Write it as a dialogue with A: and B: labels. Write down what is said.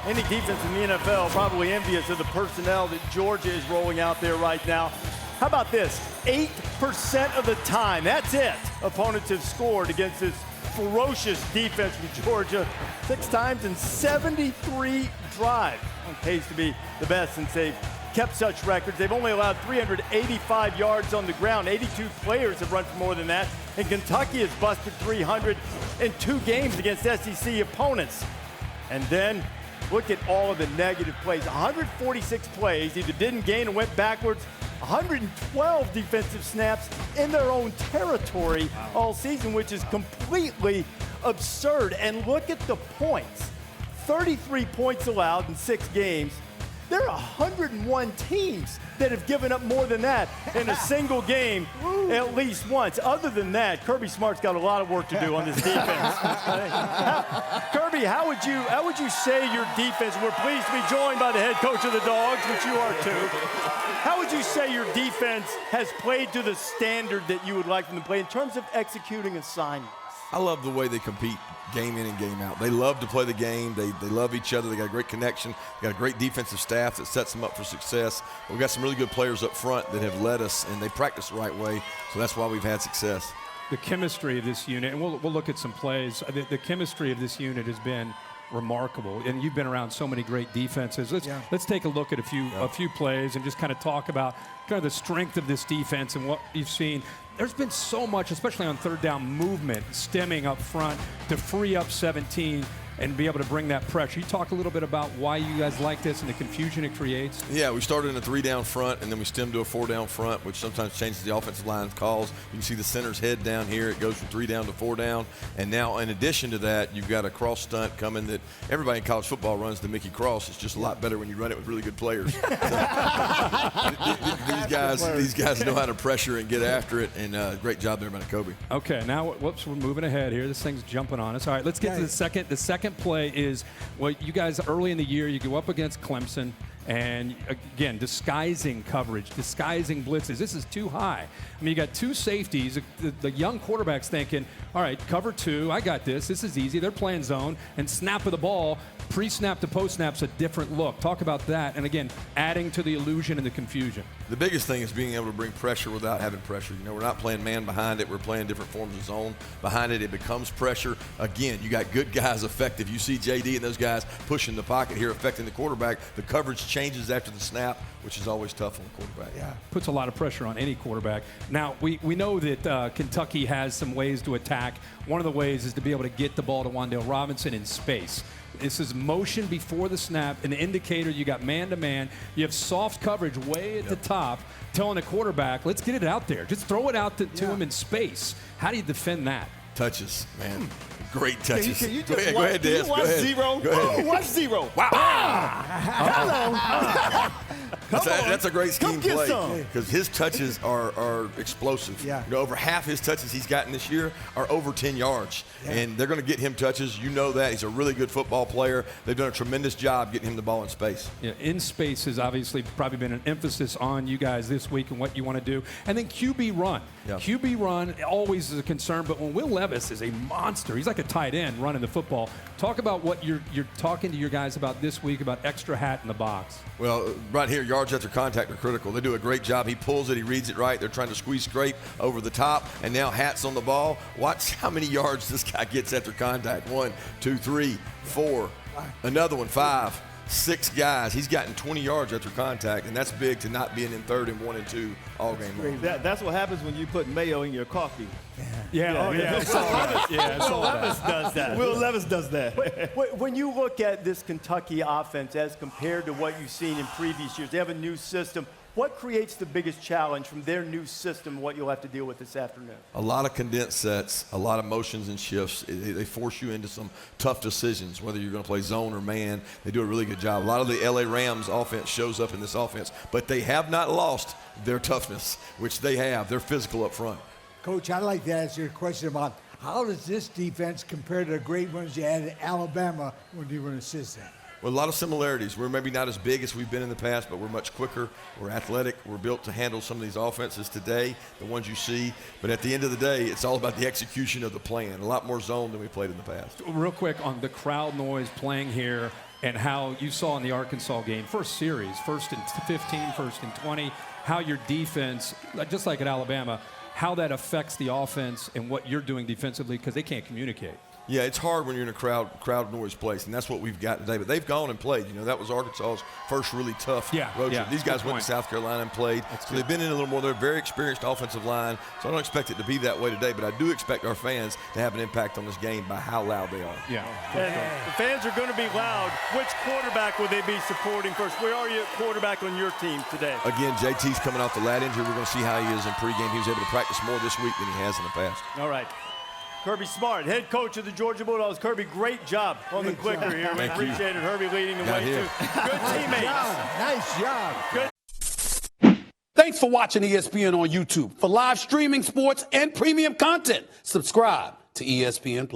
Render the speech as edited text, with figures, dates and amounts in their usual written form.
A: Any defense in the NFL probably envious of the personnel that Georgia is rolling out there right now. How about this? 8% of the time, that's it, opponents have scored against this ferocious defense from Georgia. 6 times in 73 drives. On pace to be the best since they've kept such records. They've only allowed 385 yards on the ground. 82 players have run for more than that. And Kentucky has busted 300 in 2 games against SEC opponents. And then look at all of the negative plays. 146 plays, either didn't gain or went backwards. 112 defensive snaps in their own territory all season, which is completely absurd. And look at the points. 33 points allowed in 6 games. There are 101 teams that have given up more than that in a single game at least once. Other than that, Kirby Smart's got a lot of work to do on this defense. Kirby, how would you say your defense, we're pleased to be joined by the head coach of the Dogs, which you are too. How would you say your defense has played to the standard that you would like them to play in terms of executing assignments?
B: I love the way they compete game in and game out. They love to play the game. They love each other. They got a great connection. They got a great defensive staff that sets them up for success. We've got some really good players up front that have led us, and they practice the right way, so that's why we've had success.
C: The chemistry of this unit, and we'll look at some plays. The chemistry of this unit has been remarkable, and you've been around so many great defenses. Let's take a look at a few plays and just kind of talk about kind of the strength of this defense and what you've seen. There's been so much, especially on third down, movement stemming up front to free up 17 and be able to bring that pressure. You talk a little bit about why you guys like this and the confusion it creates?
B: Yeah, we started in a 3-down front, and then we stemmed to a 4-down front, which sometimes changes the offensive line's calls. You can see the center's head down here. It goes from 3 down to 4 down. And now, in addition to that, you've got a cross stunt coming that everybody in college football runs the Mickey Cross. It's just a lot better when you run it with really good players. These guys know how to pressure and get after it, and great job there by Kobe.
C: Okay, now, whoops, we're moving ahead here. This thing's jumping on us. All right, let's get to the second. The second play is, well, you guys early in the year, you go up against Clemson, and again, disguising coverage, disguising blitzes. This is too high. I mean, you got 2 safeties. The young quarterback's thinking, all right, cover 2, I got this. This is easy. They're playing zone, and snap of the ball, pre-snap to post-snap's a different look. Talk about that, and again, adding to the illusion and the confusion.
B: The biggest thing is being able to bring pressure without having pressure. You know, we're not playing man behind it. We're playing different forms of zone behind it. It becomes pressure. Again, you got good guys effective. You see JD and those guys pushing the pocket here, affecting the quarterback. The coverage changes after the snap, which is always tough on the quarterback.
C: Yeah, puts a lot of pressure on any quarterback. Now, we know that Kentucky has some ways to attack. One of the ways is to be able to get the ball to Wan'Dale Robinson in space. This is motion before the snap, an indicator. You got man-to-man. You have soft coverage way at the top, telling the quarterback, let's get it out there. Just throw it out to him in space. How do you defend that?
B: Touches, man. Great touches.
A: Can you
B: go ahead, Des.
A: Can you watch Zero?
B: Go ahead.
A: Oh, watch Zero.
B: Wow.
A: Hello.
B: That's a great scheme play
A: some.
B: because his touches are explosive.
A: Yeah.
B: You know, over half his touches he's gotten this year are over 10 yards. And they're going to get him touches. You know that. He's a really good football player. They've done a tremendous job getting him the ball in space.
C: Yeah, in space has obviously probably been an emphasis on you guys this week and what you want to do. And then QB run.
B: Yeah.
C: QB run always is a concern, but when Will Levis is a monster, he's like a tight end running the football. Talk about what you're talking to your guys about this week about extra hat in the box.
B: Well, right here, yards after contact are critical. They do a great job. He pulls it. He reads it right. They're trying to squeeze scrape over the top, and now Hat's on the ball. Watch how many yards this guy gets after contact. 1, 2, 3, 4. Another one, 5, 6 guys. He's gotten 20 yards after contact, and that's big to not being in 3rd and 1 and 2 all game long.
A: That's what happens when you put mayo in your coffee.
C: Yeah.
A: Will Levis does that. Will Levis does that. When you look at this Kentucky offense as compared to what you've seen in previous years, they have a new system. What creates the biggest challenge from their new system, what you'll have to deal with this afternoon?
B: A lot of condensed sets, a lot of motions and shifts. They force you into some tough decisions, whether you're going to play zone or man. They do a really good job. A lot of the LA Rams offense shows up in this offense, but they have not lost their toughness, which they have. They're physical up front.
D: Coach, I'd like to ask you a question about how does this defense compare to the great ones you had in Alabama when you were an assistant?
B: Well, a lot of similarities. We're maybe not as big as we've been in the past, but we're much quicker. We're athletic. We're built to handle some of these offenses today, the ones you see. But at the end of the day, it's all about the execution of the plan. A lot more zone than we played in the past.
C: Real quick on the crowd noise playing here and how you saw in the Arkansas game, first series, first and 15, first and 20, how your defense, just like at Alabama, how that affects the offense and what you're doing defensively because they can't communicate.
B: Yeah, it's hard when you're in a crowd noise place, and that's what we've got today. But they've gone and played. That was Arkansas's first really tough road trip. These guys went to South Carolina and played, so they've been in a little more. They're a very experienced offensive line, so I don't expect it to be that way today. But I do expect our fans to have an impact on this game by how loud they are.
C: Yeah.
A: And the fans are going to be loud. Which quarterback will they be supporting first? Where are you at quarterback on your team today?
B: Again, JT's coming off the lat injury. We're going to see how he is in pregame. He was able to practice more this week than he has in the past.
A: All right. Kirby Smart, head coach of the Georgia Bulldogs. Kirby, great job on the clicker here. We appreciate it. Herbie leading the way, too. Good teammates.
D: Nice job.
A: Good.
E: Thanks for watching ESPN on YouTube. For live streaming sports and premium content, subscribe to ESPN+.